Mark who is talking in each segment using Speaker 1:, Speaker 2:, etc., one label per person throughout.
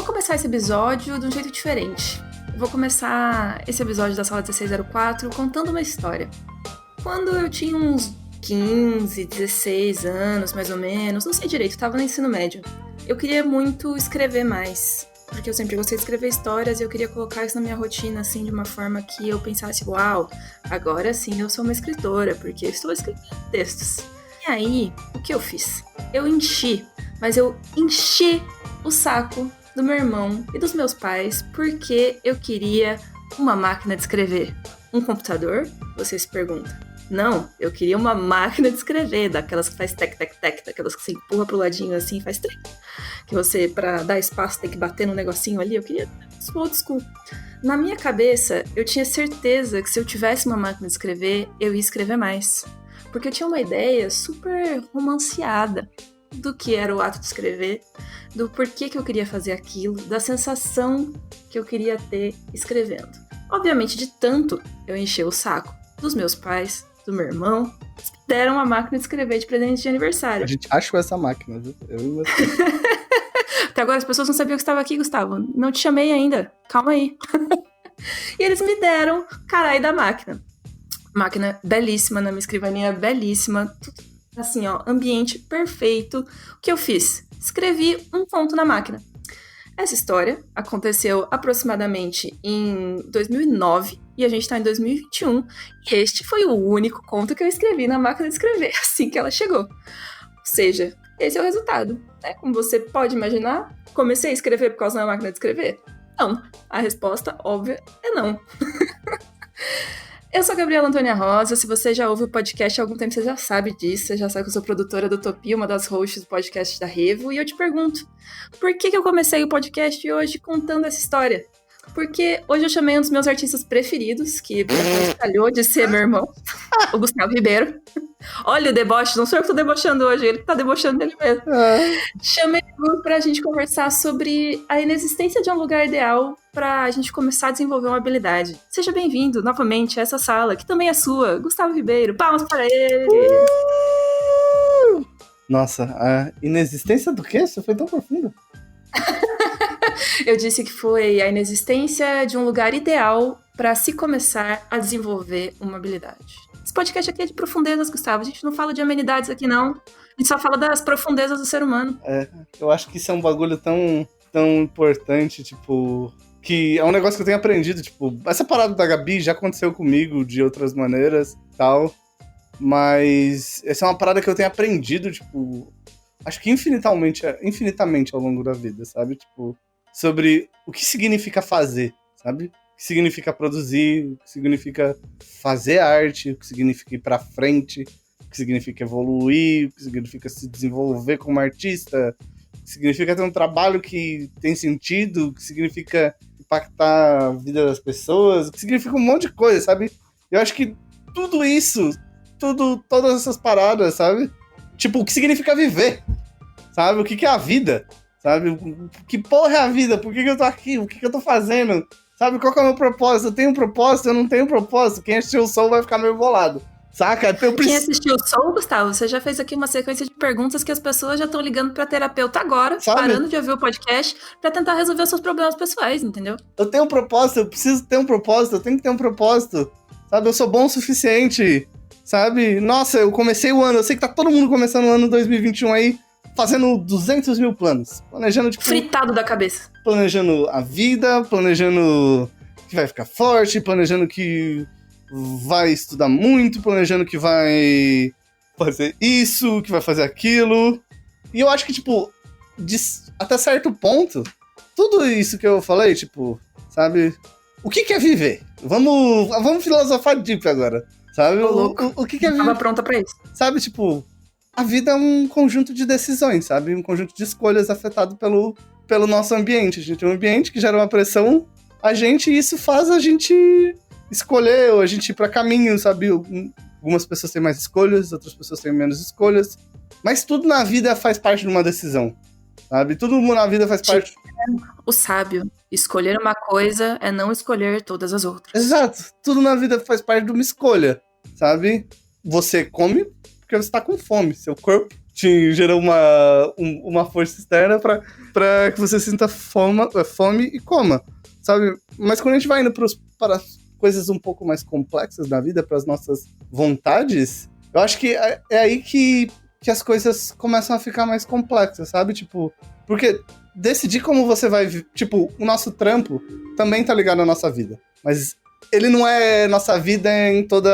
Speaker 1: começar esse episódio de um jeito diferente. Eu vou começar esse episódio da Sala 1604 contando uma história. Quando eu tinha uns 15, 16 anos, mais ou menos, não sei direito, estava no ensino médio. Eu queria muito escrever mais, porque eu sempre gostei de escrever histórias e eu queria colocar isso na minha rotina, assim, de uma forma que eu pensasse, uau, agora sim eu sou uma escritora, porque eu estou escrevendo textos. E aí, o que eu fiz? Eu enchi o saco do meu irmão e dos meus pais porque eu queria uma máquina de escrever. Um computador? Você se pergunta. Não, eu queria uma máquina de escrever, daquelas que faz tec-tec-tec, daquelas que você empurra pro ladinho assim, faz trem. Que você, pra dar espaço, tem que bater no negocinho ali. Eu queria old school. Na minha cabeça, eu tinha certeza que se eu tivesse uma máquina de escrever, eu ia escrever mais. Porque eu tinha uma ideia super romanceada do que era o ato de escrever, do porquê que eu queria fazer aquilo, da sensação que eu queria ter escrevendo. Obviamente, de tanto eu encher o saco dos meus pais, do meu irmão, deram uma máquina de escrever de presente de aniversário.
Speaker 2: A gente achou essa máquina, viu? Eu e você.
Speaker 1: Até agora as pessoas não sabiam que estava aqui, Gustavo. Não te chamei ainda. Calma aí. E eles me deram caralho da máquina. Máquina belíssima, na minha escrivaninha belíssima. Tudo assim, ó, ambiente perfeito. O que eu fiz? Escrevi um conto na máquina. Essa história aconteceu aproximadamente em 2009 e a gente tá em 2021. E este foi o único conto que eu escrevi na máquina de escrever assim que ela chegou. Ou seja, esse é o resultado. Né? Como você pode imaginar, comecei a escrever por causa da máquina de escrever? Não. A resposta óbvia é não. Eu sou a Gabriela Antônia Rosa, se você já ouve o podcast há algum tempo, você já sabe disso, você já sabe que eu sou produtora do Utopia, uma das hosts do podcast da Revo, e eu te pergunto, por que eu comecei o podcast hoje contando essa história? Porque hoje eu chamei um dos meus artistas preferidos, que calhou de ser meu irmão, o Gustavo Ribeiro. Olha o deboche, não sou eu que tô debochando hoje, ele que tá debochando dele mesmo. Chamei o pra gente conversar sobre a inexistência de um lugar ideal pra gente começar a desenvolver uma habilidade. Seja bem-vindo novamente a essa sala, que também é sua, Gustavo Ribeiro. Palmas para ele!
Speaker 2: Nossa, a inexistência do quê? Isso foi tão profundo.
Speaker 1: Eu disse que foi a inexistência de um lugar ideal para se começar a desenvolver uma habilidade. Esse podcast aqui é de profundezas, Gustavo. A gente não fala de amenidades aqui, não. A gente só fala das profundezas do ser humano.
Speaker 2: Eu acho que isso é um bagulho tão importante, tipo... Que é um negócio que eu tenho aprendido, tipo... Essa parada da Gabi já aconteceu comigo de outras maneiras, tal. Mas essa é uma parada que eu tenho aprendido, tipo... Acho que infinitamente ao longo da vida, sabe? Tipo... Sobre o que significa fazer, sabe? O que significa produzir, o que significa fazer arte, o que significa ir pra frente, o que significa evoluir, o que significa se desenvolver como artista, o que significa ter um trabalho que tem sentido, o que significa impactar a vida das pessoas, o que significa um monte de coisa, sabe? Eu acho que tudo isso, todas essas paradas, sabe? Tipo, o que significa viver, sabe? O que é a vida? Sabe? Que porra é a vida? Por que eu tô aqui? O que eu tô fazendo? Sabe? Qual que é o meu propósito? Eu tenho um propósito? Eu não tenho propósito? Quem assistiu o Soul vai ficar meio bolado. Saca?
Speaker 1: Quem assistiu o Soul, Gustavo, você já fez aqui uma sequência de perguntas que as pessoas já estão ligando pra terapeuta agora, sabe? Parando de ouvir o podcast, pra tentar resolver os seus problemas pessoais, entendeu?
Speaker 2: Eu tenho um propósito, eu preciso ter um propósito, eu tenho que ter um propósito. Sabe? Eu sou bom o suficiente. Sabe? Nossa, eu comecei o ano, eu sei que tá todo mundo começando o ano 2021 aí, fazendo 200 mil planos. Planejando, tipo...
Speaker 1: Fritado da cabeça.
Speaker 2: Planejando a vida, planejando que vai ficar forte, planejando que vai estudar muito, planejando que vai fazer isso, que vai fazer aquilo. E eu acho que, tipo, até certo ponto, tudo isso que eu falei, tipo, sabe? O que é viver? Vamos filosofar deep agora, sabe? O que é viver?
Speaker 1: Tava pronta pra isso.
Speaker 2: Sabe, tipo... A vida é um conjunto de decisões, sabe? Um conjunto de escolhas afetado pelo nosso ambiente. A gente tem um ambiente que gera uma pressão e isso faz a gente escolher ou a gente ir pra caminho, sabe? Algumas pessoas têm mais escolhas, outras pessoas têm menos escolhas. Mas tudo na vida faz parte de uma decisão, sabe? Tudo na vida faz parte...
Speaker 1: O sábio, escolher uma coisa é não escolher todas as outras.
Speaker 2: Exato. Tudo na vida faz parte de uma escolha, sabe? Você come... porque você tá com fome, seu corpo te gerou uma força externa pra que você sinta fome e coma, sabe? Mas quando a gente vai indo para coisas um pouco mais complexas da vida, para as nossas vontades, eu acho que é aí que as coisas começam a ficar mais complexas, sabe? Tipo, porque decidir como você vai... Tipo, o nosso trampo também tá ligado à nossa vida, mas ele não é nossa vida em toda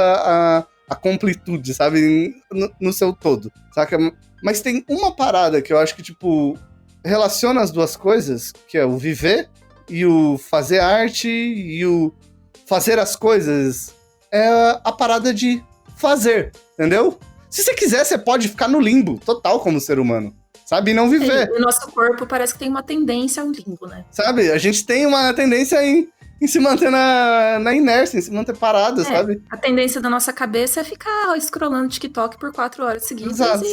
Speaker 2: a completude, sabe? No seu todo, saca? Mas tem uma parada que eu acho que, tipo, relaciona as duas coisas, que é o viver e o fazer arte e o fazer as coisas, é a parada de fazer, entendeu? Se você quiser, você pode ficar no limbo total como ser humano, sabe? E não viver.
Speaker 1: O nosso corpo parece que tem uma tendência ao limbo, né?
Speaker 2: Sabe? A gente tem uma tendência em se manter na inércia, em se manter parado, sabe?
Speaker 1: A tendência da nossa cabeça é ficar scrollando TikTok por 4 horas seguidas. Exato.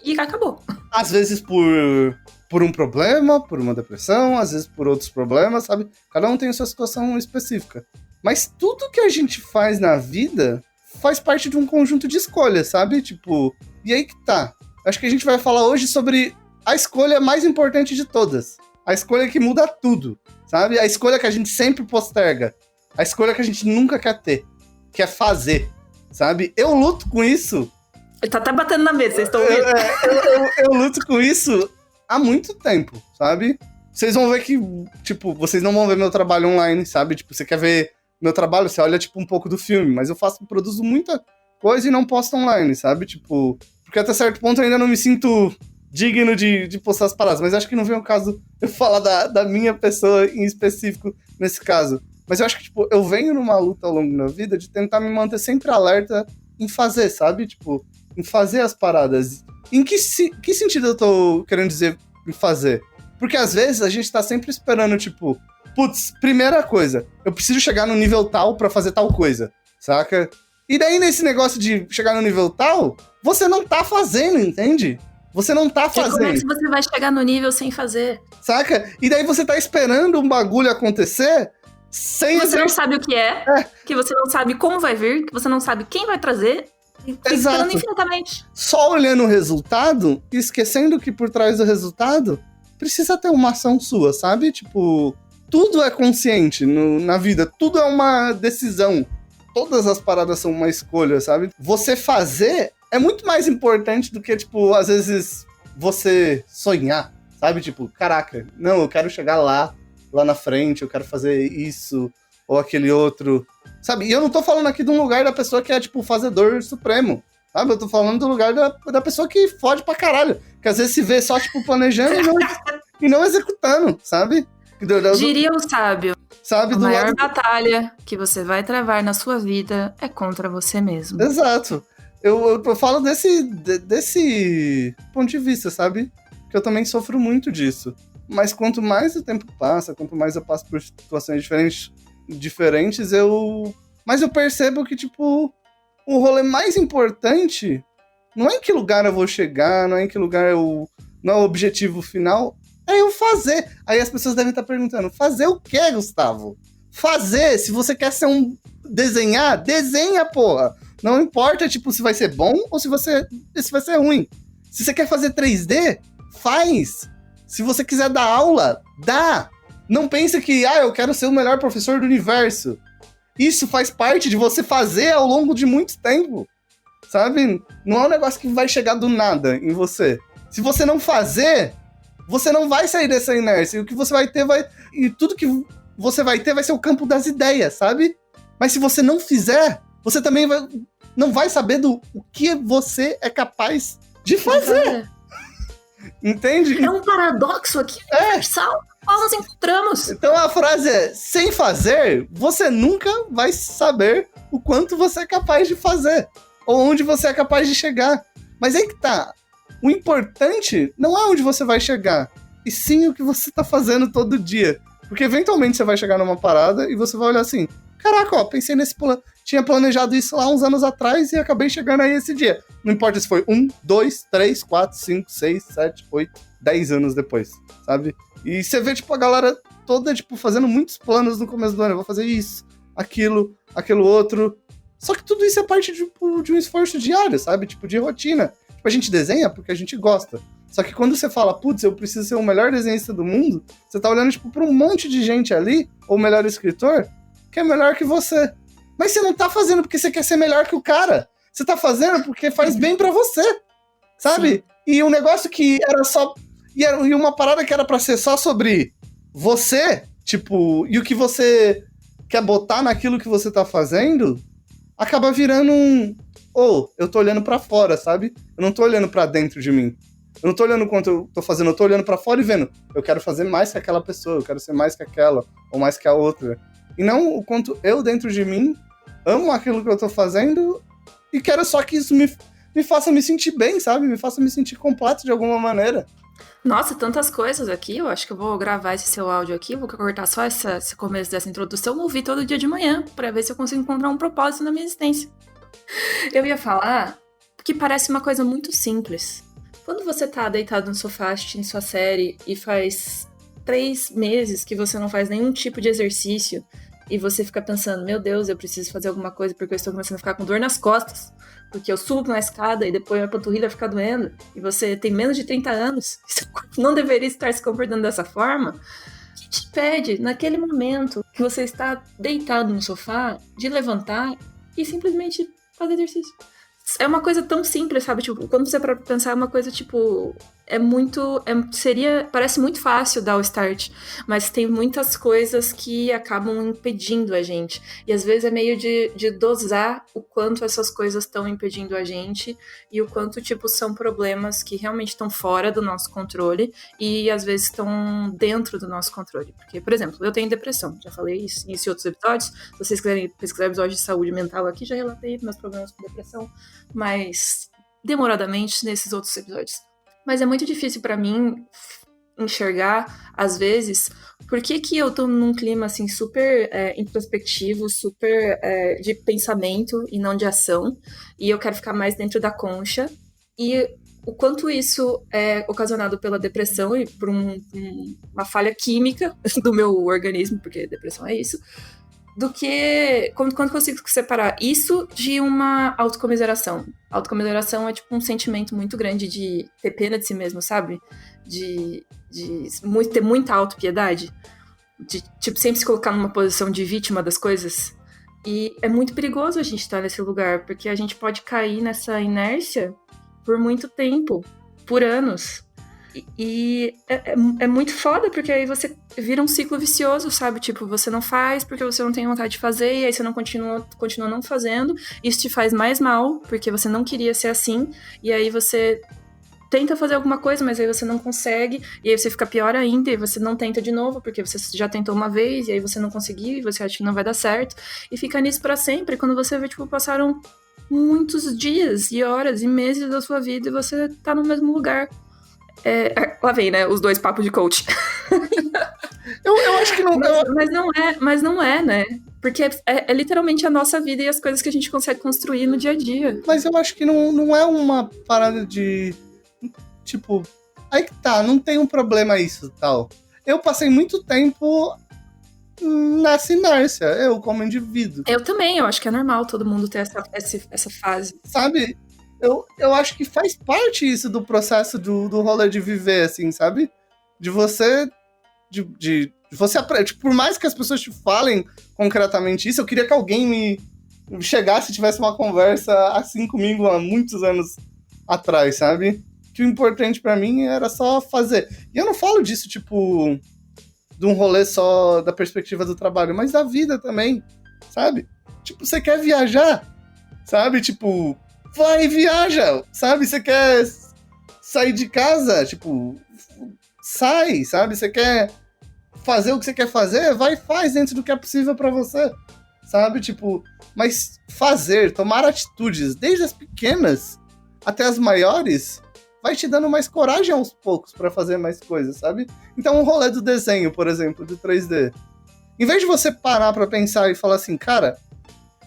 Speaker 1: E acabou.
Speaker 2: Às vezes por um problema, por uma depressão, às vezes por outros problemas, sabe? Cada um tem a sua situação específica. Mas tudo que a gente faz na vida faz parte de um conjunto de escolhas, sabe? Tipo, e aí que tá. Acho que a gente vai falar hoje sobre a escolha mais importante de todas. A escolha que muda tudo, sabe? A escolha que a gente sempre posterga. A escolha que a gente nunca quer ter. Que é fazer, sabe? Eu luto com isso.
Speaker 1: Ele tá até batendo na mesa, vocês estão ouvindo?
Speaker 2: Eu luto com isso há muito tempo, sabe? Vocês vão ver que, tipo, vocês não vão ver meu trabalho online, sabe? Tipo, você quer ver meu trabalho, você olha, tipo, um pouco do filme, mas eu produzo muita coisa e não posto online, sabe? Tipo, porque até certo ponto eu ainda não me sinto digno de postar as paradas, mas acho que não vem o caso eu falar da minha pessoa em específico nesse caso. Mas eu acho que, tipo, eu venho numa luta ao longo da vida de tentar me manter sempre alerta em fazer, sabe? Tipo, em fazer as paradas. Em que sentido eu tô querendo dizer em fazer? Porque às vezes a gente tá sempre esperando, tipo, putz, primeira coisa, eu preciso chegar no nível tal pra fazer tal coisa, saca? E daí nesse negócio de chegar no nível tal, você não tá fazendo, entende? Você não tá fazendo.
Speaker 1: Como é que você vai chegar no nível sem fazer?
Speaker 2: Saca? E daí você tá esperando um bagulho acontecer sem...
Speaker 1: Você não sabe o que é, que você não sabe como vai vir, que você não sabe quem vai trazer. Esperando infinitamente.
Speaker 2: Só olhando o resultado e esquecendo que por trás do resultado precisa ter uma ação sua, sabe? Tipo, tudo é consciente na vida, tudo é uma decisão. Todas as paradas são uma escolha, sabe? Você fazer é muito mais importante do que, tipo, às vezes você sonhar, sabe? Tipo, caraca, não, eu quero chegar lá na frente, eu quero fazer isso ou aquele outro, sabe? E eu não tô falando aqui de um lugar da pessoa que é, tipo, o fazedor supremo, sabe? Eu tô falando do lugar da pessoa que fode pra caralho, que às vezes se vê só, tipo, planejando e não executando, sabe?
Speaker 1: Diria o sábio,
Speaker 2: sabe?
Speaker 1: A maior batalha que você vai travar na sua vida é contra você mesmo.
Speaker 2: Exato. Eu falo desse ponto de vista, sabe? Que eu também sofro muito disso. Mas quanto mais o tempo passa, quanto mais eu passo por situações diferentes, mas eu percebo que, tipo, o rolê mais importante não é em que lugar eu vou chegar, não é em que lugar não é o objetivo final, é eu fazer. Aí as pessoas devem estar perguntando, fazer o quê, Gustavo? Fazer, se você quer ser desenhar, desenha, porra. Não importa, tipo, se vai ser bom ou se vai ser ruim. Se você quer fazer 3D, faz. Se você quiser dar aula, dá. Não pense que, eu quero ser o melhor professor do universo. Isso faz parte de você fazer ao longo de muito tempo, sabe? Não é um negócio que vai chegar do nada em você. Se você não fazer, você não vai sair dessa inércia. E o que você vai ter e tudo que você vai ter vai ser o campo das ideias, sabe? Mas se você não fizer, você também não vai saber o que você é capaz de fazer. Entende?
Speaker 1: É um paradoxo aqui universal. Nós nos encontramos.
Speaker 2: Então a frase é, sem fazer, você nunca vai saber o quanto você é capaz de fazer. Ou onde você é capaz de chegar. Mas aí que tá. O importante não é onde você vai chegar, e sim o que você tá fazendo todo dia. Porque eventualmente você vai chegar numa parada e você vai olhar assim, caraca, pensei nesse plano, tinha planejado isso lá uns anos atrás e acabei chegando aí esse dia. Não importa se foi 1, 2, 3, 4, 5, 6, 7, 8, 10 anos depois, sabe? E você vê, tipo, a galera toda, tipo, fazendo muitos planos no começo do ano. Eu vou fazer isso, aquilo outro. Só que tudo isso é parte, tipo, de um esforço diário, sabe? Tipo, de rotina. Tipo, a gente desenha porque a gente gosta. Só que quando você fala, putz, eu preciso ser o melhor desenhista do mundo, você tá olhando, tipo, pra um monte de gente ali, ou o melhor escritor, que é melhor que você. Mas você não tá fazendo porque você quer ser melhor que o cara. Você tá fazendo porque faz bem pra você, sabe? Sim. E um negócio que era só... E uma parada que era pra ser só sobre você, tipo, e o que você quer botar naquilo que você tá fazendo, acaba virando eu tô olhando pra fora, sabe? Eu não tô olhando pra dentro de mim. Eu não tô olhando quanto eu tô fazendo, eu tô olhando pra fora e vendo, eu quero fazer mais que aquela pessoa, eu quero ser mais que aquela, ou mais que a outra. E não o quanto eu, dentro de mim, amo aquilo que eu tô fazendo e quero só que isso me faça me sentir bem, sabe? Me faça me sentir completo de alguma maneira.
Speaker 1: Nossa, tantas coisas aqui. Eu acho que eu vou gravar esse seu áudio aqui, vou cortar só esse começo dessa introdução, ouvir todo dia de manhã, pra ver se eu consigo encontrar um propósito na minha existência. Eu ia falar que parece uma coisa muito simples. Quando você tá deitado no sofá assistindo sua série e faz 3 meses que você não faz nenhum tipo de exercício e você fica pensando, meu Deus, eu preciso fazer alguma coisa porque eu estou começando a ficar com dor nas costas, porque eu subo na escada e depois a panturrilha fica doendo, e você tem menos de 30 anos, e seu corpo não deveria estar se comportando dessa forma, que te pede, naquele momento que você está deitado no sofá, de levantar e simplesmente fazer exercício. É uma coisa tão simples, sabe? Tipo, quando você para pensar, é uma coisa, tipo... Parece muito fácil dar o start, mas tem muitas coisas que acabam impedindo a gente. E às vezes é meio de dosar o quanto essas coisas estão impedindo a gente e o quanto, tipo, são problemas que realmente estão fora do nosso controle e às vezes estão dentro do nosso controle. Porque, por exemplo, eu tenho depressão, já falei isso em outros episódios. Se vocês quiserem pesquisar episódios de saúde mental aqui, já relatei meus problemas com depressão, mas demoradamente nesses outros episódios. Mas é muito difícil pra mim enxergar, às vezes, por que eu tô num clima, assim, super introspectivo, super de pensamento e não de ação, e eu quero ficar mais dentro da concha, e o quanto isso é ocasionado pela depressão e por uma falha química do meu organismo, porque depressão é isso, do que quando consigo separar isso de uma autocomiseração. Autocomiseração é tipo um sentimento muito grande de ter pena de si mesmo, sabe? De ter muita autopiedade, de tipo sempre se colocar numa posição de vítima das coisas. E é muito perigoso a gente estar nesse lugar, porque a gente pode cair nessa inércia por muito tempo, por anos. E é muito foda, porque aí você vira um ciclo vicioso, sabe? Tipo, você não faz porque você não tem vontade de fazer, e aí você não continua não fazendo. Isso te faz mais mal, porque você não queria ser assim, e aí você tenta fazer alguma coisa, mas aí você não consegue, e aí você fica pior ainda, e você não tenta de novo, porque você já tentou uma vez, e aí você não conseguiu, e você acha que não vai dar certo, e fica nisso pra sempre. Quando você vê, tipo, passaram muitos dias, e horas, e meses da sua vida, e você tá no mesmo lugar. Lá vem, né? Os 2 papos de coach.
Speaker 2: Eu acho que não...
Speaker 1: Mas não é, né? Porque é literalmente a nossa vida e as coisas que a gente consegue construir no dia a dia.
Speaker 2: Mas eu acho que não é uma parada de... Tipo, aí que tá, não tem um problema isso e tal. Eu passei muito tempo nessa inércia, eu como indivíduo.
Speaker 1: Eu também, eu acho que é normal todo mundo ter essa fase.
Speaker 2: Sabe? Eu acho que faz parte isso do processo do rolê de viver, assim, sabe? De você... De você tipo, por mais que as pessoas te falem concretamente isso, eu queria que alguém me chegasse e tivesse uma conversa assim comigo há muitos anos atrás, sabe? Que o importante pra mim era só fazer. E eu não falo disso, tipo, de um rolê só da perspectiva do trabalho, mas da vida também, sabe? Tipo, você quer viajar, sabe? Tipo... vai e viaja, sabe? Você quer sair de casa, tipo, sai, sabe? Você quer fazer o que você quer fazer, vai e faz dentro do que é possível pra você, sabe? Tipo, mas fazer, tomar atitudes, desde as pequenas até as maiores, vai te dando mais coragem aos poucos pra fazer mais coisas, sabe? Então, o rolê do desenho, por exemplo, do 3D. Em vez de você parar pra pensar e falar assim, cara,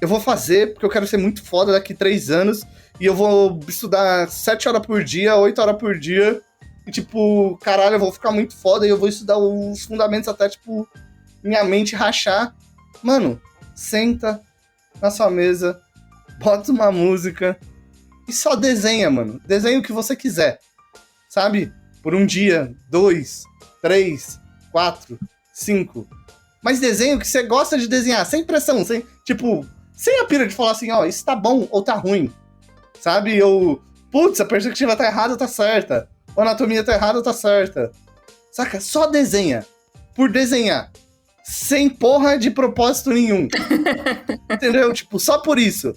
Speaker 2: eu vou fazer porque eu quero ser muito foda daqui 3 anos e eu vou estudar 7 horas por dia, 8 horas por dia e, tipo, caralho, eu vou ficar muito foda e eu vou estudar os fundamentos até, tipo, minha mente rachar. Mano, senta na sua mesa, bota uma música e só desenha, mano. Desenha o que você quiser, sabe? Por um dia, 2, 3, 4, 5. Mas desenha o que você gosta de desenhar, sem pressão, sem a pira de falar assim, ó, isso tá bom ou tá ruim, sabe? Ou, putz, a perspectiva tá errada ou tá certa, ou a anatomia tá errada ou tá certa, saca? Só desenha, por desenhar, sem porra de propósito nenhum, entendeu? Tipo, só por isso.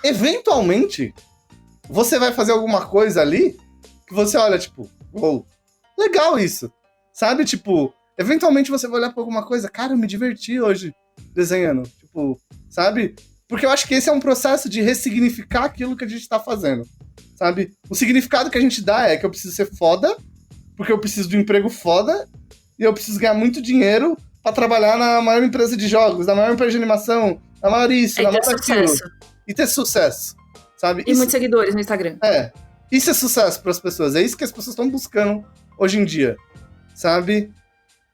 Speaker 2: Eventualmente, você vai fazer alguma coisa ali que você olha, tipo, uou, legal isso, sabe? Tipo, eventualmente você vai olhar pra alguma coisa, cara, eu me diverti hoje desenhando, tipo, sabe? Porque eu acho que esse é um processo de ressignificar aquilo que a gente tá fazendo, sabe? O significado que a gente dá é que eu preciso ser foda, porque eu preciso de um emprego foda, e eu preciso ganhar muito dinheiro pra trabalhar na maior empresa de jogos, na maior empresa de animação, na maior isso, na maior aquilo. E ter sucesso, sabe?
Speaker 1: E muitos seguidores no Instagram.
Speaker 2: Isso é sucesso para as pessoas. É isso que as pessoas estão buscando hoje em dia, sabe?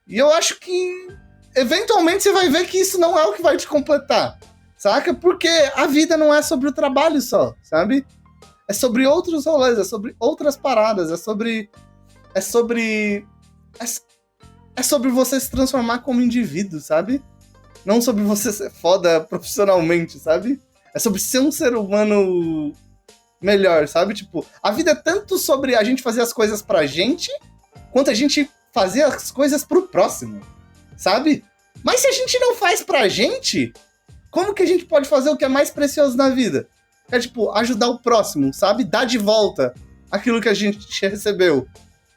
Speaker 2: E eu acho que, eventualmente, você vai ver que isso não é o que vai te completar, saca? Porque a vida não é sobre o trabalho só, sabe? É sobre outros rolês, é sobre outras paradas, é sobre você se transformar como indivíduo, sabe? Não sobre você ser foda profissionalmente, sabe? É sobre ser um ser humano melhor, sabe? Tipo, a vida é tanto sobre a gente fazer as coisas pra gente, quanto a gente fazer as coisas pro próximo, sabe? Mas se a gente não faz pra gente, como que a gente pode fazer o que é mais precioso na vida? É, tipo, ajudar o próximo, sabe? Dar de volta aquilo que a gente recebeu,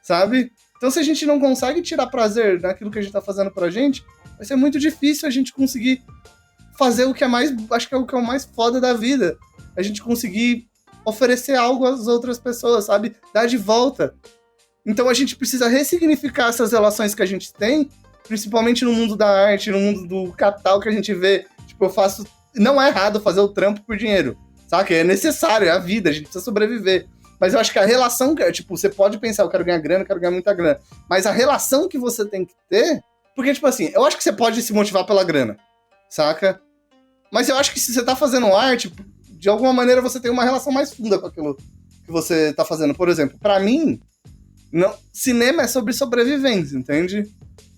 Speaker 2: sabe? Então, se a gente não consegue tirar prazer naquilo que a gente tá fazendo pra gente, vai ser muito difícil a gente conseguir fazer o que é mais, acho que é o que é o mais foda da vida. A gente conseguir oferecer algo às outras pessoas, sabe? Dar de volta. Então a gente precisa ressignificar essas relações que a gente tem, principalmente no mundo da arte, no mundo do capital que a gente vê. Tipo, eu faço... Não é errado fazer o trampo por dinheiro, saca? É necessário, é a vida, a gente precisa sobreviver. Mas eu acho que a relação, tipo, você pode pensar, eu quero ganhar grana, eu quero ganhar muita grana. Mas a relação que você tem que ter... Porque, tipo assim, eu acho que você pode se motivar pela grana, saca? Mas eu acho que se você tá fazendo arte, de alguma maneira você tem uma relação mais funda com aquilo que você tá fazendo. Por exemplo, pra mim, cinema é sobre sobrevivência, entende?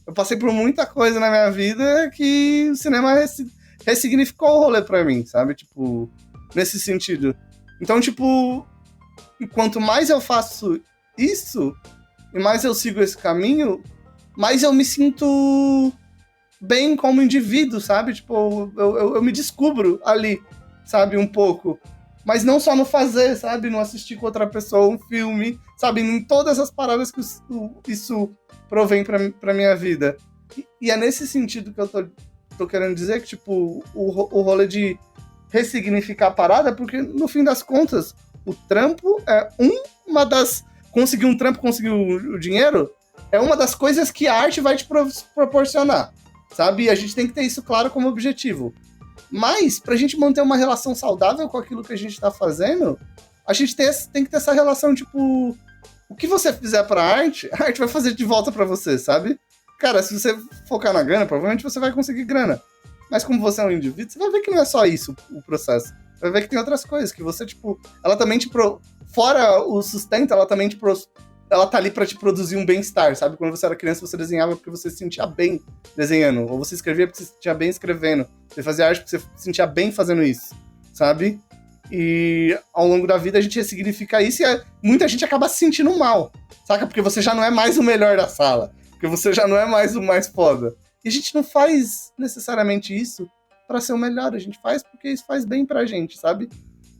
Speaker 2: Eu passei por muita coisa na minha vida que o cinema ressignificou o rolê pra mim, sabe? Tipo, nesse sentido. Então, tipo, quanto mais eu faço isso, e mais eu sigo esse caminho, mais eu me sinto bem como indivíduo, sabe? Tipo, eu me descubro ali, sabe? Um pouco. Mas não só no fazer, sabe? No assistir com outra pessoa um filme, sabe? Em todas as paradas que isso provém pra minha vida. E é nesse sentido que eu tô querendo dizer que, tipo, o rolê de ressignificar a parada, porque no fim das contas, o trampo é uma das... Conseguir um trampo, conseguir o dinheiro, é uma das coisas que a arte vai te proporcionar, sabe? E a gente tem que ter isso claro como objetivo. Mas, pra gente manter uma relação saudável com aquilo que a gente tá fazendo, a gente tem que ter essa relação, tipo... O que você fizer pra arte, a arte vai fazer de volta pra você, sabe? Cara, se você focar na grana, provavelmente você vai conseguir grana. Mas como você é um indivíduo, você vai ver que não é só isso o processo. Você vai ver que tem outras coisas, que você, tipo... Ela também te... Fora o sustento, ela também te... Ela tá ali pra te produzir um bem-estar, sabe? Quando você era criança, você desenhava porque você se sentia bem desenhando. Ou você escrevia porque você se sentia bem escrevendo. Você fazia arte porque você se sentia bem fazendo isso, sabe? E ao longo da vida a gente ressignifica isso e muita gente acaba se sentindo mal, saca? Porque você já não é mais o melhor da sala. Porque você já não é mais o mais foda. E a gente não faz necessariamente isso pra ser o melhor. A gente faz porque isso faz bem pra gente, sabe?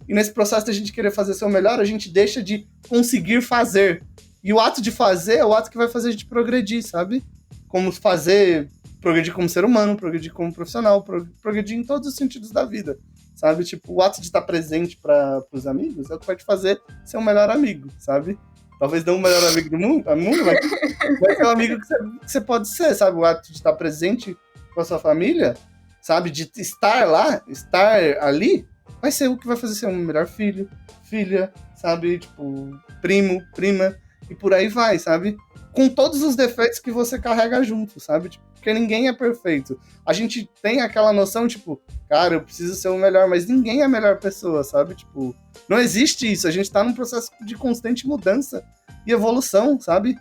Speaker 2: E nesse processo da gente querer fazer ser o melhor, a gente deixa de conseguir fazer. E o ato de fazer é o ato que vai fazer a gente progredir, sabe? Como fazer, progredir como ser humano, progredir como profissional, progredir em todos os sentidos da vida, sabe? Tipo, o ato de estar presente para os amigos é o que vai te fazer ser um melhor amigo, sabe? Talvez não o melhor amigo do mundo, mas vai ser um amigo que você pode ser, sabe? O ato de estar presente com a sua família, sabe? De estar lá, estar ali, vai ser o que vai fazer ser um melhor filho, filha, sabe? Tipo, primo, prima... E por aí vai, sabe? com todos os defeitos que você carrega junto, sabe? Tipo, porque ninguém é perfeito. A gente tem aquela noção, tipo, cara, eu preciso ser o melhor, mas ninguém é a melhor pessoa, sabe? Tipo, não existe isso. A gente tá num processo de constante mudança e evolução, sabe?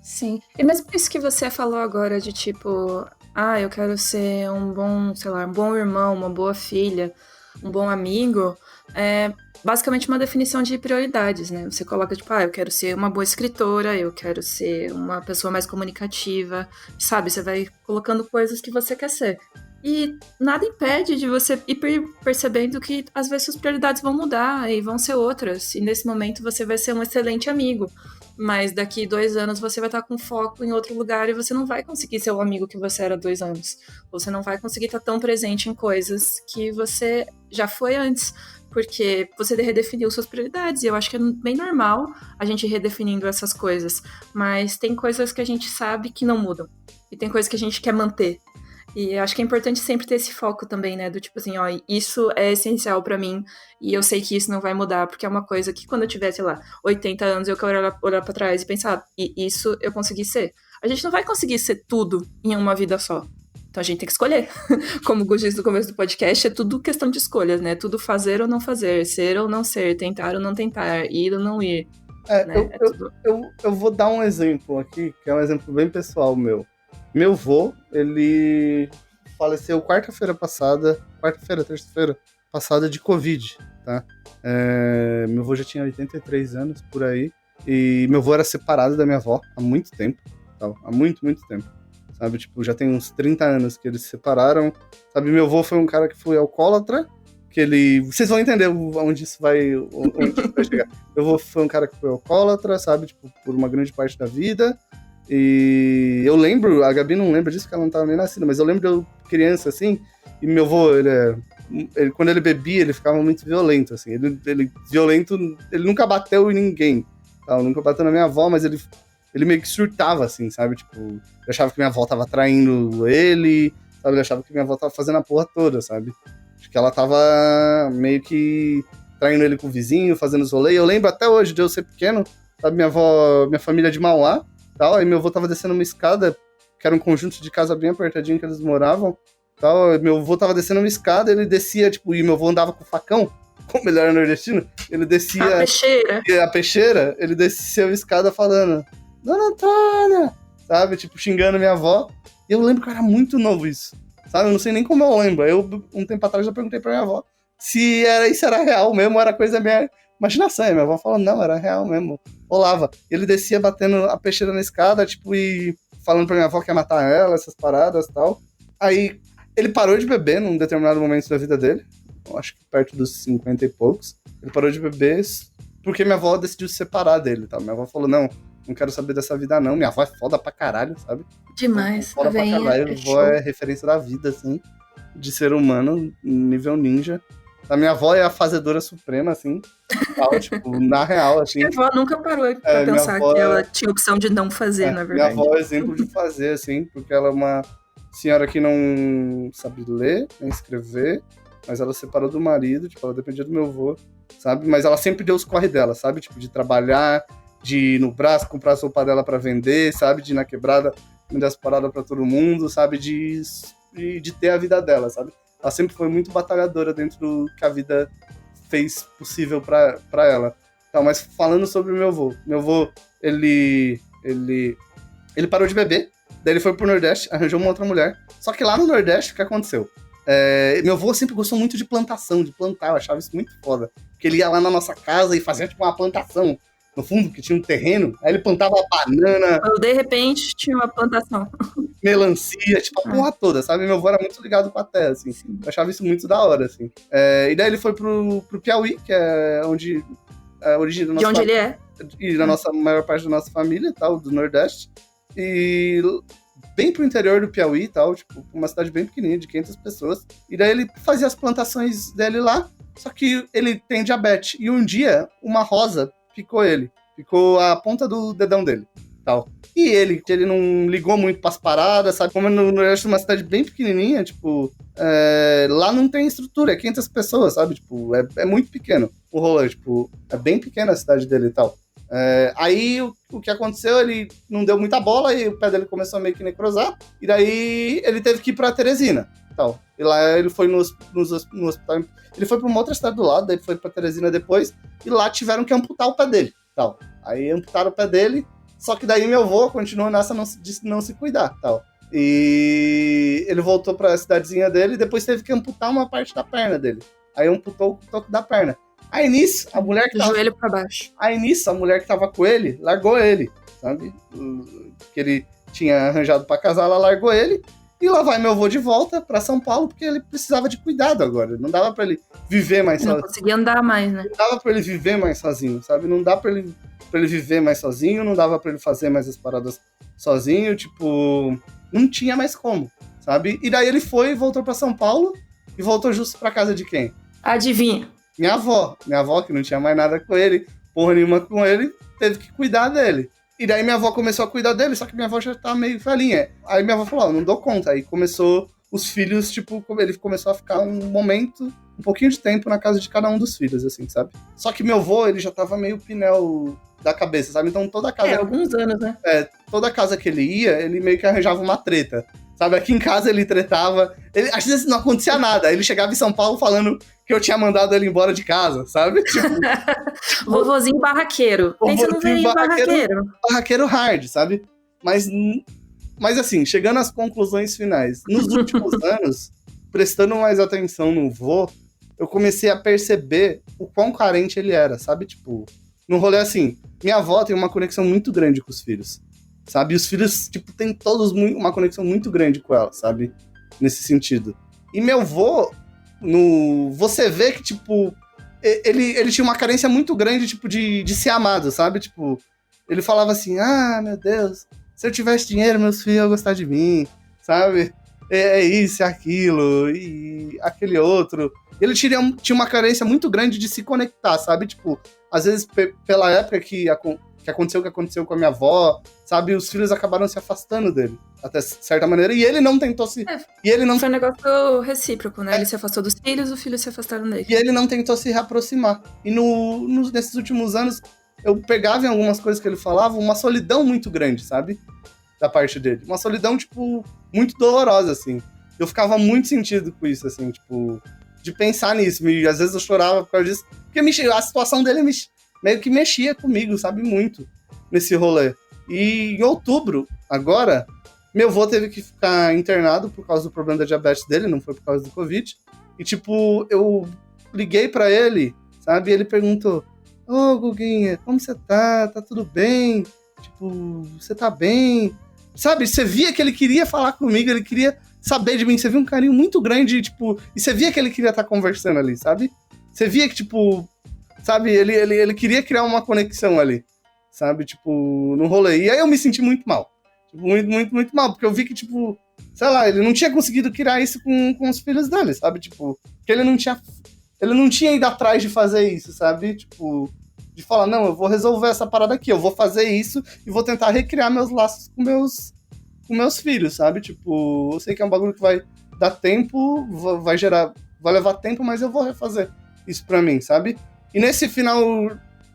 Speaker 1: Sim. E mesmo isso que você falou agora de tipo, eu quero ser um bom, sei lá, um bom irmão, uma boa filha, um bom amigo, é basicamente uma definição de prioridades, né? Você coloca, tipo, eu quero ser uma boa escritora, eu quero ser uma pessoa mais comunicativa, sabe? Você vai colocando coisas que você quer ser. E nada impede de você ir percebendo que às vezes suas prioridades vão mudar e vão ser outras. E nesse momento você vai ser um excelente amigo. Mas daqui 2 anos você vai estar com foco em outro lugar e você não vai conseguir ser o amigo que você era há 2 anos. Você não vai conseguir estar tão presente em coisas que você já foi antes, porque você redefiniu suas prioridades. E eu acho que é bem normal a gente ir redefinindo essas coisas. Mas tem coisas que a gente sabe que não mudam. E tem coisas que a gente quer manter. E eu acho que é importante sempre ter esse foco também, né? Do tipo assim, isso é essencial pra mim e eu sei que isso não vai mudar, porque é uma coisa que quando eu tiver, sei lá, 80 anos, eu quero olhar pra trás e pensar, e isso eu consegui ser. A gente não vai conseguir ser tudo em uma vida só. Então a gente tem que escolher. Como o Gus disse no começo do podcast, é tudo questão de escolhas, né? Tudo fazer ou não fazer, ser ou não ser, tentar ou não tentar, ir ou não ir. Né?
Speaker 2: Eu vou dar um exemplo aqui, que é um exemplo bem pessoal meu. Meu vô, ele faleceu terça-feira passada de Covid, tá? Meu vô já tinha 83 anos, por aí, e meu vô era separado da minha avó há muito tempo, tá? Há muito, muito tempo, sabe? Tipo, já tem uns 30 anos que eles se separaram, sabe? Meu vô foi um cara que foi alcoólatra, que ele... Vocês vão entender onde isso vai chegar. Meu vô foi um cara que foi alcoólatra, sabe? Tipo, por uma grande parte da vida. E eu lembro, a Gabi não lembra disso, porque ela não tava nem nascida, mas eu lembro de eu criança, assim, e meu avô, ele quando ele bebia, ele ficava muito violento, assim, violento, ele nunca bateu em ninguém, tá? Nunca bateu na minha avó, mas ele meio que surtava, assim, sabe, tipo, ele achava que minha avó tava traindo ele, sabe, ele achava que minha avó tava fazendo a porra toda, sabe, acho que ela tava meio que traindo ele com o vizinho, fazendo os rolês. Eu lembro até hoje de eu ser pequeno, sabe, minha família de Mauá, tal, aí meu avô tava descendo uma escada, que era um conjunto de casa bem apertadinho que eles moravam, tal, meu avô tava descendo uma escada, ele descia, tipo, e meu avô andava com o facão, como ele era nordestino, ele descia... A peixeira, ele descia a escada falando, Dona Antônia, sabe, tipo, xingando minha avó, e eu lembro que era muito novo isso, sabe, eu não sei nem como eu lembro, um tempo atrás, eu perguntei pra minha avó se isso era real mesmo, era coisa da minha imaginação, e minha avó falou, não, era real mesmo, rolava. Ele descia batendo a peixeira na escada, tipo, e falando pra minha avó que ia matar ela, essas paradas e tal. Aí, ele parou de beber num determinado momento da vida dele, eu acho que perto dos 50 e poucos. Ele parou de beber porque minha avó decidiu se separar dele, tá? Minha avó falou, não quero saber dessa vida não, minha avó é foda pra caralho, sabe?
Speaker 1: Demais.
Speaker 2: Foda pra caralho, minha avó é referência da vida, assim, de ser humano, nível ninja. A minha avó é a fazedora suprema, assim, tal, tipo, na real, assim.
Speaker 1: Minha avó nunca parou pra pensar que ela tinha opção de não fazer, na verdade.
Speaker 2: Minha avó é exemplo de fazer, assim, porque ela é uma senhora que não sabe ler, nem escrever, mas ela separou do marido, tipo, ela dependia do meu avô, sabe? Mas ela sempre deu os corre dela, sabe? Tipo, de trabalhar, de ir no braço, comprar as roupas dela pra vender, sabe? De ir na quebrada, vender as paradas pra todo mundo, sabe? De ter a vida dela, sabe? Ela sempre foi muito batalhadora dentro do que a vida fez possível pra ela. Então, mas falando sobre o meu avô, ele parou de beber, daí ele foi pro Nordeste, arranjou uma outra mulher, só que lá no Nordeste, o que aconteceu? Meu avô sempre gostou muito de plantação, de plantar, eu achava isso muito foda, porque ele ia lá na nossa casa e fazia tipo uma plantação, no fundo, que tinha um terreno, aí ele plantava banana...
Speaker 1: Ou de repente tinha uma plantação.
Speaker 2: Melancia, tipo, a porra toda, sabe? Meu avô era muito ligado com a terra, assim. Eu achava isso muito da hora, assim. E daí ele foi pro Piauí, que é onde... a origem da nossa...
Speaker 1: De onde ele é.
Speaker 2: E da nossa maior parte da nossa família, tal, do Nordeste. E bem pro interior do Piauí, tal, tipo, uma cidade bem pequenininha, de 500 pessoas. E daí ele fazia as plantações dele lá, só que ele tem diabetes. E um dia, uma rosa picou a ponta do dedão dele, tal. E ele não ligou muito pras paradas, sabe? Como no Nordeste, uma cidade bem pequenininha, tipo, lá não tem estrutura, é 500 pessoas, sabe? Tipo, é muito pequeno o rolê, tipo, é bem pequena a cidade dele e tal. Aí o que aconteceu, ele não deu muita bola e o pé dele começou a meio que necrosar. E daí ele teve que ir pra Teresina. Tal. E lá ele foi no hospital. Ele foi pra uma outra cidade do lado, daí foi pra Teresina depois. E lá tiveram que amputar o pé dele. Tal. Aí amputaram o pé dele. Só que daí meu avô continuou nessa de não se cuidar. Tal. E ele voltou pra cidadezinha dele e depois teve que amputar uma parte da perna dele. Aí amputou o toque da perna. Aí nisso, a mulher que tava...
Speaker 1: joelho pra baixo.
Speaker 2: Aí nisso, a mulher que tava com ele, largou ele, sabe? Que ele tinha arranjado pra casar, ela largou ele. E lá vai meu avô de volta pra São Paulo, porque ele precisava de cuidado agora. Não dava pra ele viver mais sozinho.
Speaker 1: Não conseguia andar mais, né?
Speaker 2: Não dava pra ele viver mais sozinho, sabe? Não dá pra ele viver mais sozinho, não dava pra ele fazer mais as paradas sozinho, tipo... Não tinha mais como, sabe? E daí ele foi e voltou pra São Paulo, e voltou justo pra casa de quem?
Speaker 1: Adivinha?
Speaker 2: Minha avó, que não tinha mais nada com ele, porra nenhuma com ele, teve que cuidar dele. E daí minha avó começou a cuidar dele, só que minha avó já tá meio velhinha. Aí minha avó falou, não dou conta. Aí começou os filhos, tipo, ele começou a ficar um pouquinho de tempo na casa de cada um dos filhos, assim, sabe? Só que meu avô, ele já tava meio pneu da cabeça, sabe? Então toda casa...
Speaker 1: alguns anos, né?
Speaker 2: Toda casa que ele ia, ele meio que arranjava uma treta. Sabe, aqui em casa ele tretava, às vezes não acontecia nada, ele chegava em São Paulo falando que eu tinha mandado ele embora de casa, sabe? Tipo,
Speaker 1: vovozinho barraqueiro. Pensa no velhinho barraqueiro.
Speaker 2: Barraqueiro hard, sabe? Mas assim, chegando às conclusões finais, nos últimos anos, prestando mais atenção no vô, eu comecei a perceber o quão carente ele era, sabe? Tipo, no rolê assim, minha avó tem uma conexão muito grande com os filhos. Sabe? E os filhos, tipo, tem todos uma conexão muito grande com ela, sabe? Nesse sentido. E meu vô, você vê que, tipo, ele tinha uma carência muito grande, tipo, de ser amado, sabe? Tipo, ele falava assim, meu Deus, se eu tivesse dinheiro, meus filhos iam gostar de mim, sabe? É isso, é aquilo, e aquele outro. Ele tinha uma carência muito grande de se conectar, sabe? Tipo, às vezes, pela época que aconteceu o que aconteceu com a minha avó, sabe? Os filhos acabaram se afastando dele, até certa maneira, e ele não tentou se...
Speaker 1: Foi um negócio recíproco, né? Ele se afastou dos filhos, os filhos se afastaram dele.
Speaker 2: E ele não tentou se reaproximar. E nesses últimos anos, eu pegava em algumas coisas que ele falava uma solidão muito grande, sabe? Da parte dele. Uma solidão, tipo, muito dolorosa, assim. Eu ficava muito sentido com isso, assim, tipo... De pensar nisso. E às vezes eu chorava por causa disso. Porque a situação dele meio que mexia comigo, sabe? Muito nesse rolê. E em outubro, agora, meu avô teve que ficar internado por causa do problema da diabetes dele, não foi por causa do Covid. E, tipo, eu liguei pra ele, sabe? E ele perguntou, Guguinha, como você tá? Tá tudo bem? Tipo, você tá bem? Sabe? Você via que ele queria falar comigo, ele queria saber de mim. Você via um carinho muito grande, tipo... E você via que ele queria estar conversando ali, sabe? Você via que, tipo... Sabe? Ele queria criar uma conexão ali. Sabe? Tipo, no rolê. E aí eu me senti muito mal. Tipo, muito, muito, muito mal. Porque eu vi que, tipo... Sei lá, ele não tinha conseguido criar isso com os filhos dele, sabe? Tipo... Porque ele não tinha ido atrás de fazer isso, sabe? Tipo... De falar, não, eu vou resolver essa parada aqui. Eu vou fazer isso e vou tentar recriar meus laços com meus filhos, sabe? Tipo... Eu sei que é um bagulho que vai dar tempo, vai levar tempo, mas eu vou refazer isso pra mim, sabe? E nesse final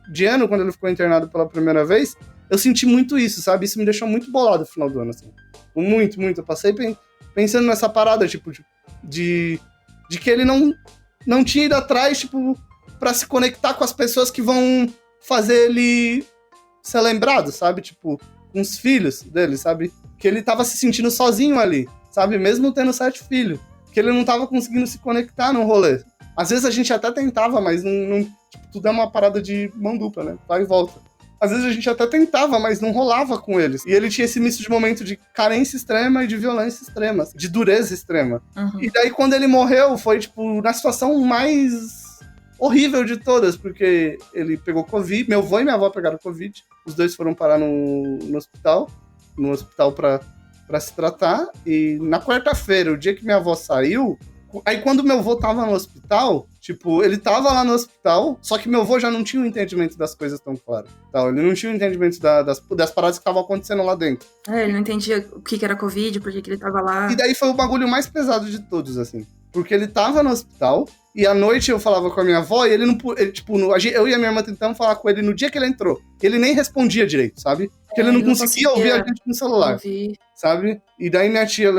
Speaker 2: de ano, quando ele ficou internado pela primeira vez, eu senti muito isso, sabe? Isso me deixou muito bolado no final do ano, assim. Muito, muito. Eu passei pensando nessa parada, tipo, de que ele não tinha ido atrás, tipo, pra se conectar com as pessoas que vão fazer ele ser lembrado, sabe? Tipo, com os filhos dele, sabe? Que ele tava se sentindo sozinho ali, sabe? Mesmo tendo 7 filhos. Que ele não tava conseguindo se conectar no rolê. Às vezes a gente até tentava, mas não tipo, tudo é uma parada de mão dupla, né? Vai e volta. Às vezes a gente até tentava, mas não rolava com eles. E ele tinha esse misto de momento de carência extrema e de violência extrema, de dureza extrema.
Speaker 1: Uhum.
Speaker 2: E daí quando ele morreu, foi, tipo, na situação mais horrível de todas, porque ele pegou Covid, meu avô e minha avó pegaram Covid, os dois foram parar no hospital pra se tratar, e na quarta-feira, o dia que minha avó saiu, aí quando meu avô tava no hospital, tipo, ele tava lá no hospital, só que meu avô já não tinha o entendimento das coisas tão claro. Tá? Ele não tinha o entendimento das paradas que estavam acontecendo lá dentro.
Speaker 1: Ele não entendia o que era Covid, por que ele tava lá.
Speaker 2: E daí foi o bagulho mais pesado de todos, assim. Porque ele tava no hospital, E à noite eu falava com a minha avó e ele não... tipo, eu e a minha irmã tentamos falar com ele no dia que ele entrou. Ele nem respondia direito, sabe? Porque ele não conseguia ouvir a gente no celular,
Speaker 1: ouvir.
Speaker 2: sabe? E daí minha tia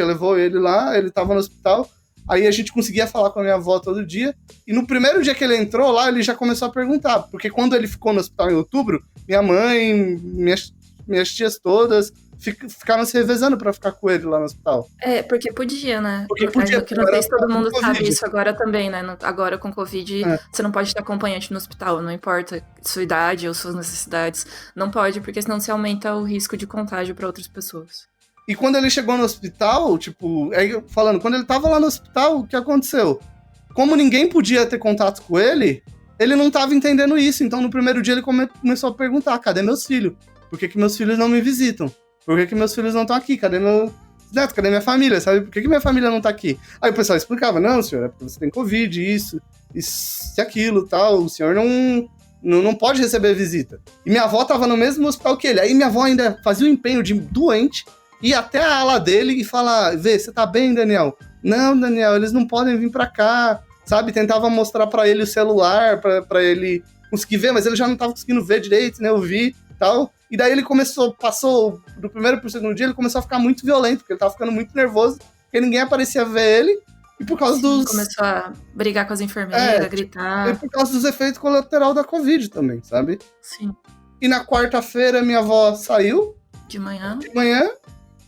Speaker 2: levou ele lá, ele tava no hospital. Aí a gente conseguia falar com a minha avó todo dia. E no primeiro dia que ele entrou lá, ele já começou a perguntar. Porque quando ele ficou no hospital em outubro, minha mãe, minhas tias todas ficaram se revezando pra ficar com ele lá no hospital.
Speaker 1: Porque podia, né?
Speaker 2: Porque podia.
Speaker 1: Que não sei se todo mundo sabe
Speaker 2: COVID.
Speaker 1: isso agora também, né? Agora com Covid, você não pode ter acompanhante no hospital, não importa sua idade ou suas necessidades. Não pode, porque senão você aumenta o risco de contágio pra outras pessoas.
Speaker 2: E quando ele chegou no hospital, tipo, quando ele tava lá no hospital, o que aconteceu? Como ninguém podia ter contato com ele não tava entendendo isso. Então, no primeiro dia, ele começou a perguntar, cadê meus filhos? Por que meus filhos não me visitam? Por que meus filhos não estão aqui? Cadê meu neto? Cadê minha família? Sabe? Por que minha família não tá aqui? Aí o pessoal explicava, não, senhor, é porque você tem Covid, isso e aquilo, tal. O senhor não pode receber visita. E minha avó tava no mesmo hospital que ele. Aí minha avó ainda fazia o empenho de doente, ir até a ala dele e falar, vê, você tá bem, Daniel? Não, Daniel, eles não podem vir pra cá, sabe? Tentava mostrar pra ele o celular, pra ele conseguir ver, mas ele já não tava conseguindo ver direito, né, ouvir e tal. E daí ele passou do primeiro pro segundo dia, ele começou a ficar muito violento, porque ele tava ficando muito nervoso, porque ninguém aparecia ver ele, e por causa
Speaker 1: Começou a brigar com as enfermeiras, gritar.
Speaker 2: E por causa dos efeitos colaterais da Covid também, sabe?
Speaker 1: Sim.
Speaker 2: E na quarta-feira, minha avó saiu.
Speaker 1: De manhã.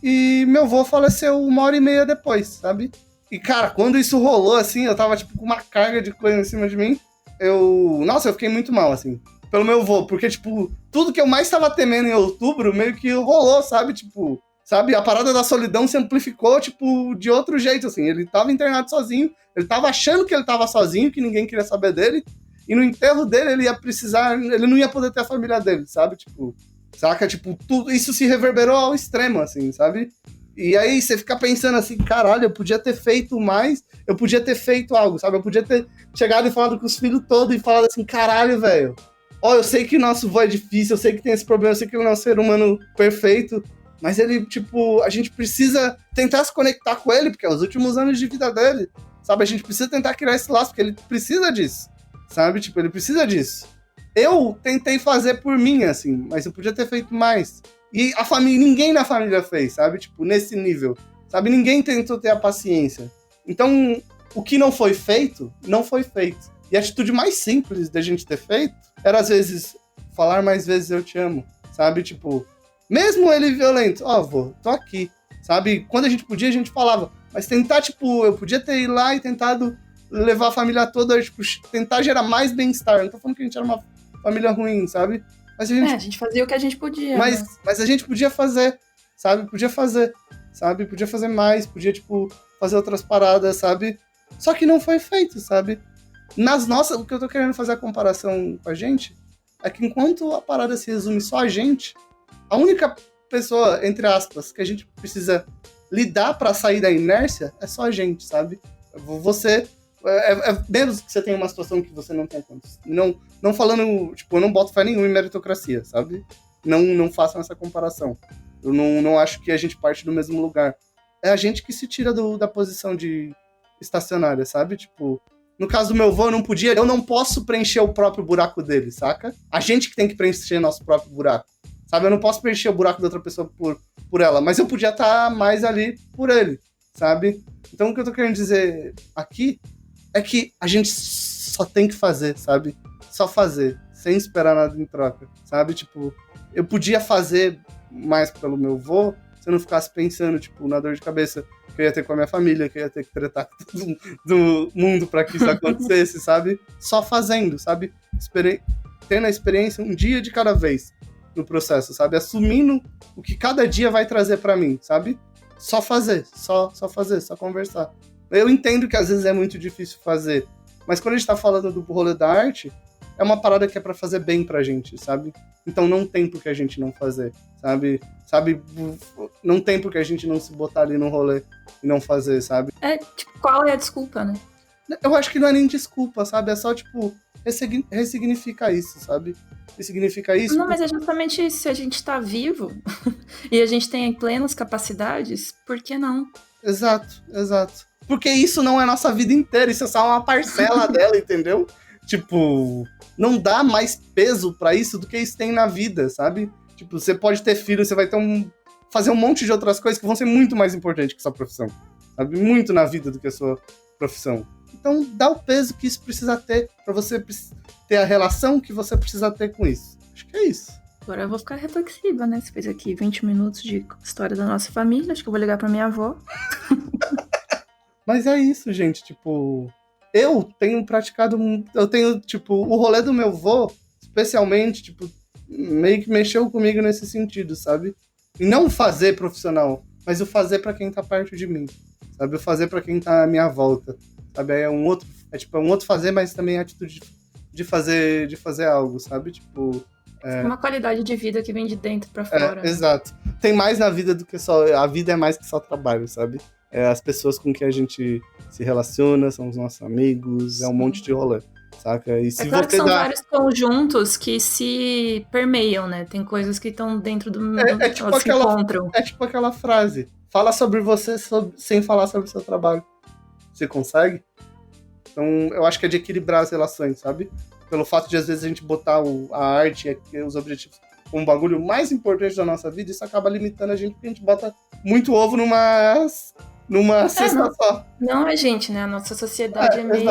Speaker 2: E meu avô faleceu 1h30 depois, sabe? E, cara, quando isso rolou, assim, eu tava, tipo, com uma carga de coisa em cima de mim. Eu fiquei muito mal, assim, pelo meu avô. Porque, tipo, tudo que eu mais tava temendo em outubro meio que rolou, sabe? Tipo, sabe? A parada da solidão se amplificou, tipo, de outro jeito, assim. Ele tava internado sozinho, ele tava achando que ele tava sozinho, que ninguém queria saber dele. E no enterro dele, ele não ia poder ter a família dele, sabe? Tipo... Saca? Tipo, tudo isso se reverberou ao extremo, assim, sabe? E aí você fica pensando assim, caralho, eu podia ter feito mais, eu podia ter feito algo, sabe? Eu podia ter chegado e falado com os filhos todos e falado assim, caralho, velho. Ó, eu sei que nosso vô é difícil, eu sei que tem esse problema, eu sei que ele não é um ser humano perfeito, mas ele, tipo, a gente precisa tentar se conectar com ele, porque é os últimos anos de vida dele, sabe? A gente precisa tentar criar esse laço, porque ele precisa disso, sabe? Tipo, ele precisa disso. Eu tentei fazer por mim, assim, mas eu podia ter feito mais. E ninguém na família fez, sabe? Tipo, nesse nível, sabe? Ninguém tentou ter a paciência. Então, o que não foi feito, não foi feito. E a atitude mais simples da gente ter feito era, às vezes, falar mais vezes eu te amo, sabe? Tipo, mesmo ele violento, vô, tô aqui, sabe? Quando a gente falava. Mas tentar, tipo, eu podia ter ido lá e tentado levar a família toda, tipo, tentar gerar mais bem-estar. Não tô falando que a gente era uma família ruim, sabe? Mas
Speaker 1: a gente fazia o que a gente podia.
Speaker 2: Mas a gente podia fazer, sabe? Podia fazer mais, podia, tipo, fazer outras paradas, sabe? Só que não foi feito, sabe? O que eu tô querendo fazer a comparação com a gente é que enquanto a parada se resume só a gente, a única pessoa, entre aspas, que a gente precisa lidar pra sair da inércia é só a gente, sabe? Você... menos que você tenha uma situação que você não tem condição. Não falando, tipo, eu não boto fé nenhuma em meritocracia, sabe? Não façam essa comparação. Eu não acho que a gente parte do mesmo lugar. É a gente que se tira da posição de estacionária, sabe? Tipo, no caso do meu avô, eu não posso preencher o próprio buraco dele, saca? A gente que tem que preencher nosso próprio buraco, sabe? Eu não posso preencher o buraco da outra pessoa por ela, mas eu podia estar mais ali por ele, sabe? Então o que eu tô querendo dizer aqui é que a gente só tem que fazer, sabe? Só fazer, sem esperar nada em troca, sabe? Tipo, eu podia fazer mais pelo meu avô se eu não ficasse pensando, tipo, na dor de cabeça que eu ia ter com a minha família, que eu ia ter que tretar com todo do mundo pra que isso acontecesse, sabe? Só fazendo, sabe? Tendo a experiência um dia de cada vez no processo, sabe? Assumindo o que cada dia vai trazer pra mim, sabe? Só fazer, só fazer, só conversar. Eu entendo que às vezes é muito difícil fazer, mas quando a gente tá falando do rolê da arte, é uma parada que é pra fazer bem pra gente, sabe? Então não tem por que a gente não fazer, sabe? Não tem por que a gente não se botar ali no rolê e não fazer, sabe?
Speaker 1: Tipo, qual é a desculpa, né?
Speaker 2: Eu acho que não é nem desculpa, sabe? É só, tipo, ressignificar isso, sabe? Ressignificar isso.
Speaker 1: Não, mas é justamente isso. Se a gente tá vivo e a gente tem plenas capacidades, por que não?
Speaker 2: Exato. Porque isso não é a nossa vida inteira, isso é só uma parcela dela, entendeu? Tipo, não dá mais peso pra isso do que isso tem na vida, sabe? Tipo, você pode ter filho, você vai ter fazer um monte de outras coisas que vão ser muito mais importantes que sua profissão, sabe? Muito na vida do que a sua profissão. Então, dá o peso que isso precisa ter pra você ter a relação que você precisa ter com isso. Acho que é isso.
Speaker 1: Agora eu vou ficar reflexiva, né? Você fez aqui 20 minutos de história da nossa família. Acho que eu vou ligar pra minha avó.
Speaker 2: Mas é isso, gente. Tipo, eu tenho praticado... Eu tenho, tipo, o rolê do meu vô, especialmente, tipo, meio que mexeu comigo nesse sentido, sabe? E não fazer profissional, mas o fazer pra quem tá perto de mim, sabe? O fazer pra quem tá à minha volta, sabe? É um outro fazer, mas também a atitude de fazer algo, sabe? Tipo...
Speaker 1: Uma qualidade de vida que vem de dentro pra fora.
Speaker 2: Exato. Tem mais na vida do que só... A vida é mais que só trabalho, sabe? As pessoas com quem a gente se relaciona, são os nossos amigos, é um monte de rolê, saca? E se
Speaker 1: claro
Speaker 2: você
Speaker 1: que são vários conjuntos que se permeiam, né? Tem coisas que estão dentro do...
Speaker 2: tipo
Speaker 1: elas se encontram.
Speaker 2: É tipo aquela frase, fala sobre você sem falar sobre o seu trabalho. Você consegue? Então, eu acho que é de equilibrar as relações, sabe? Pelo fato de, às vezes, a gente botar a arte e os objetivos como um bagulho mais importante da nossa vida, isso acaba limitando a gente, porque a gente bota muito ovo numa cesta só.
Speaker 1: Não a gente, né? A nossa sociedade é meio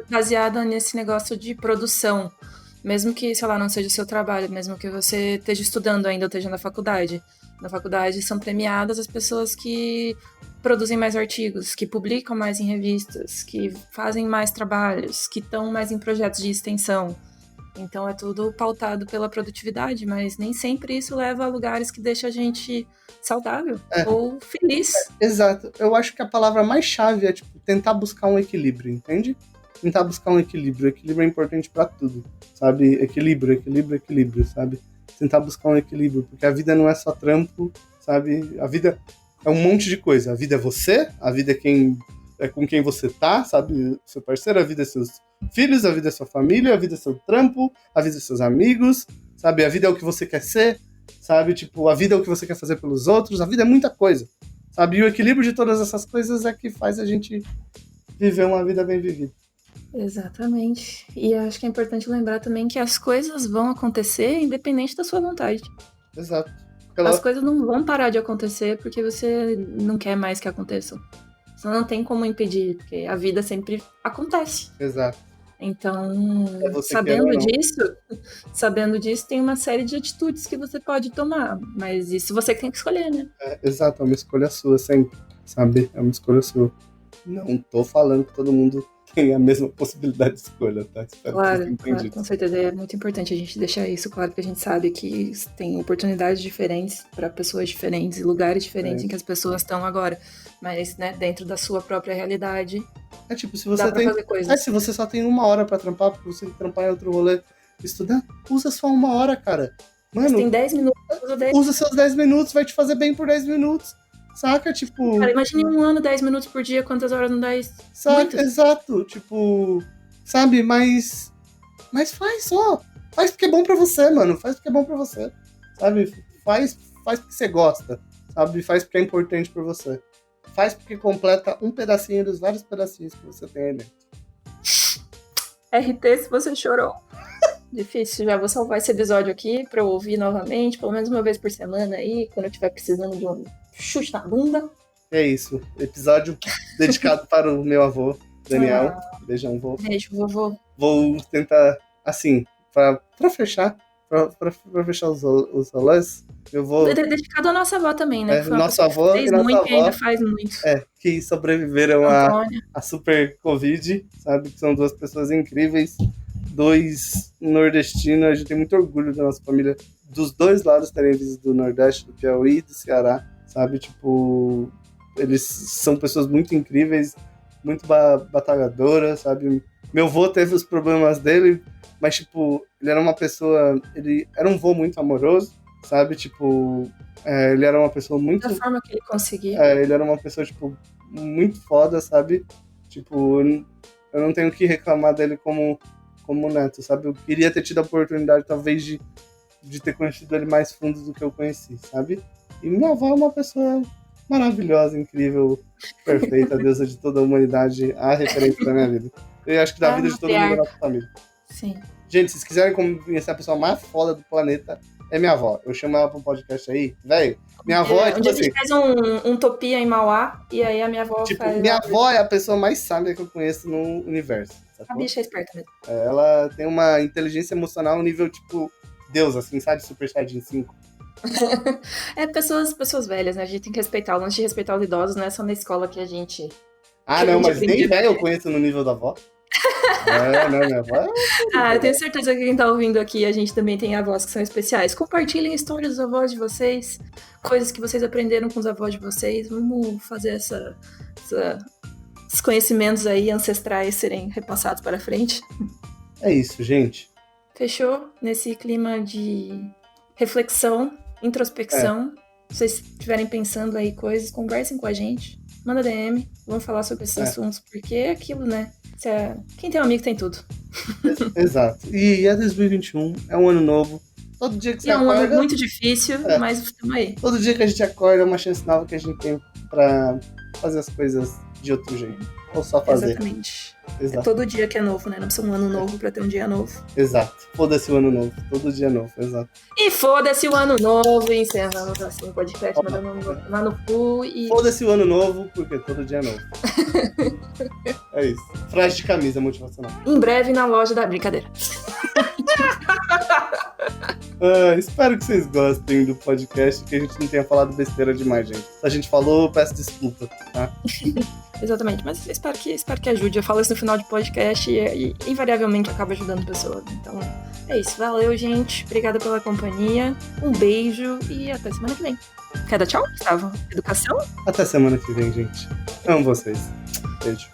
Speaker 1: baseada nesse negócio de produção. Mesmo que, sei lá, não seja o seu trabalho, mesmo que você esteja estudando ainda ou esteja na faculdade. Na faculdade são premiadas as pessoas que produzem mais artigos, que publicam mais em revistas, que fazem mais trabalhos, que estão mais em projetos de extensão. Então é tudo pautado pela produtividade, mas nem sempre isso leva a lugares que deixam a gente saudável ou feliz.
Speaker 2: Exato. Eu acho que a palavra mais chave é tipo, tentar buscar um equilíbrio, entende? Tentar buscar um equilíbrio. O equilíbrio é importante pra tudo, sabe? Equilíbrio, sabe? Tentar buscar um equilíbrio, porque a vida não é só trampo, sabe? A vida é um monte de coisa. A vida é você, a vida é com quem você tá, sabe? Seu parceiro, a vida é seus filhos, a vida é sua família, a vida é seu trampo, a vida é seus amigos, sabe? A vida é o que você quer ser, sabe? Tipo, a vida é o que você quer fazer pelos outros, a vida é muita coisa, sabe? E o equilíbrio de todas essas coisas é que faz a gente viver uma vida bem vivida.
Speaker 1: Exatamente. E acho que é importante lembrar também que as coisas vão acontecer independente da sua vontade.
Speaker 2: Exato.
Speaker 1: As coisas não vão parar de acontecer porque você não quer mais que aconteçam. Você não tem como impedir, porque a vida sempre acontece.
Speaker 2: Exato.
Speaker 1: Então, sabendo disso, tem uma série de atitudes que você pode tomar. Mas isso você que tem que escolher, né?
Speaker 2: Exato, é uma escolha sua sempre, sabe? É uma escolha sua. Não tô falando que todo mundo tem a mesma possibilidade de escolha, tá? Espero
Speaker 1: claro, com certeza. É muito importante a gente deixar isso claro, que a gente sabe que tem oportunidades diferentes para pessoas diferentes e lugares diferentes em que as pessoas estão agora. Mas, né, dentro da sua própria realidade,
Speaker 2: tipo, se você
Speaker 1: dá pra fazer coisas.
Speaker 2: Se você só tem 1 hora pra trampar, porque você tem que trampar em outro rolê, estudar, usa só 1 hora, cara. Mano,
Speaker 1: você tem 10 minutos,
Speaker 2: usa seus 10 minutos, vai te fazer bem por 10 minutos. Saca, tipo...
Speaker 1: Cara, imagine 1 ano, 10 minutos por dia, quantas horas não dá isso?
Speaker 2: Saca,
Speaker 1: Muitas.
Speaker 2: exato, tipo... Sabe, mas faz só. Faz porque é bom pra você, mano. Faz porque é bom pra você. Sabe, faz porque você gosta. Sabe, faz porque é importante pra você. Faz porque completa um pedacinho dos vários pedacinhos que você tem aí dentro.
Speaker 1: RT se você chorou. Difícil, já vou salvar esse episódio aqui pra eu ouvir novamente, pelo menos uma vez por semana aí, quando eu estiver precisando de um chute na bunda.
Speaker 2: É isso. Episódio dedicado para o meu avô, Daniel. Beijão, vô.
Speaker 1: Beijo, vovô.
Speaker 2: Vou tentar, assim, pra fechar, pra fechar os rolês, eu vou...
Speaker 1: Dedicado à nossa avó também, né?
Speaker 2: Nossa avó
Speaker 1: fez
Speaker 2: e nossa
Speaker 1: muito
Speaker 2: avó.
Speaker 1: E ainda faz muito.
Speaker 2: Que sobreviveram a super Covid, sabe? Que são 2 pessoas incríveis, 2 nordestinos. A gente tem muito orgulho da nossa família, dos 2 lados terem vindo do Nordeste, do Piauí e do Ceará, sabe? Tipo, eles são pessoas muito incríveis, muito batalhadoras, sabe? Meu vô teve os problemas dele, mas, tipo, ele era uma pessoa... Ele era um vô muito amoroso, sabe? Tipo, ele era uma pessoa muito...
Speaker 1: Da forma que ele conseguia.
Speaker 2: Ele era uma pessoa, tipo, muito foda, sabe? Tipo, eu não tenho o que reclamar dele como neto, sabe? Eu queria ter tido a oportunidade, talvez, de ter conhecido ele mais fundo do que eu conheci, sabe? E minha avó é uma pessoa maravilhosa, incrível, perfeita, deusa de toda a humanidade, a referência da minha vida. Eu acho que da vida de todo mundo da nossa família.
Speaker 1: Sim.
Speaker 2: Gente, se vocês quiserem conhecer a pessoa mais foda do planeta, é minha avó. Eu chamo ela pra um podcast aí, velho. Minha avó é tipo
Speaker 1: Um dia
Speaker 2: assim.
Speaker 1: a gente faz um Utopia em Mauá, e aí a minha avó
Speaker 2: Tipo,
Speaker 1: faz.
Speaker 2: minha avó é a pessoa mais sábia que eu conheço no universo.
Speaker 1: A
Speaker 2: Sacou?
Speaker 1: bicha é esperta mesmo.
Speaker 2: Ela tem uma inteligência emocional nível, tipo, Deus, assim, sabe? Super Saiyajin 5.
Speaker 1: É pessoas velhas, né? A gente tem que respeitar. O lance de respeitar os idosos não é só na escola que a gente.
Speaker 2: Ah,
Speaker 1: Que a
Speaker 2: não,
Speaker 1: gente
Speaker 2: mas nem
Speaker 1: aprende.
Speaker 2: velho eu conheço no nível da avó. Não, minha avó é...
Speaker 1: Ah, eu tenho certeza que quem tá ouvindo aqui, a gente também tem avós que são especiais. Compartilhem histórias dos avós de vocês, coisas que vocês aprenderam com os avós de vocês. Vamos fazer esses conhecimentos aí ancestrais serem repassados para frente.
Speaker 2: É isso, gente.
Speaker 1: Fechou? Nesse clima de reflexão, introspecção. Se vocês estiverem pensando aí coisas, conversem com a gente. Manda DM, vamos falar sobre esses assuntos, porque é aquilo, né? Quem tem um amigo tem tudo.
Speaker 2: Exato. E é 2021, é um ano novo. Todo dia que você
Speaker 1: E é um ano
Speaker 2: acorda...
Speaker 1: muito difícil, mas estamos aí.
Speaker 2: Todo dia que a gente acorda é uma chance nova que a gente tem pra fazer as coisas de outro jeito. Ou só fazer.
Speaker 1: Exatamente.
Speaker 2: Exato.
Speaker 1: É todo dia que é novo, né? Não precisa um ano novo pra ter um dia novo.
Speaker 2: Exato. Foda-se o ano novo. Todo dia novo, exato.
Speaker 1: E foda-se o ano novo, e encerramos assim o podcast, mandando lá no cu e...
Speaker 2: Foda-se o ano novo, porque todo dia é novo. É isso. Frase de camisa motivacional.
Speaker 1: Em breve na loja da brincadeira.
Speaker 2: Espero que vocês gostem do podcast, que a gente não tenha falado besteira demais, gente. Se a gente falou, peço desculpa, tá?
Speaker 1: Exatamente, mas espero que ajude. Eu falo isso no final de podcast e invariavelmente acaba ajudando pessoas. Então, é isso. Valeu, gente. Obrigada pela companhia. Um beijo e até semana que vem. Quer dar tchau, Gustavo? Educação?
Speaker 2: Até semana que vem, gente. Amo vocês. Beijo.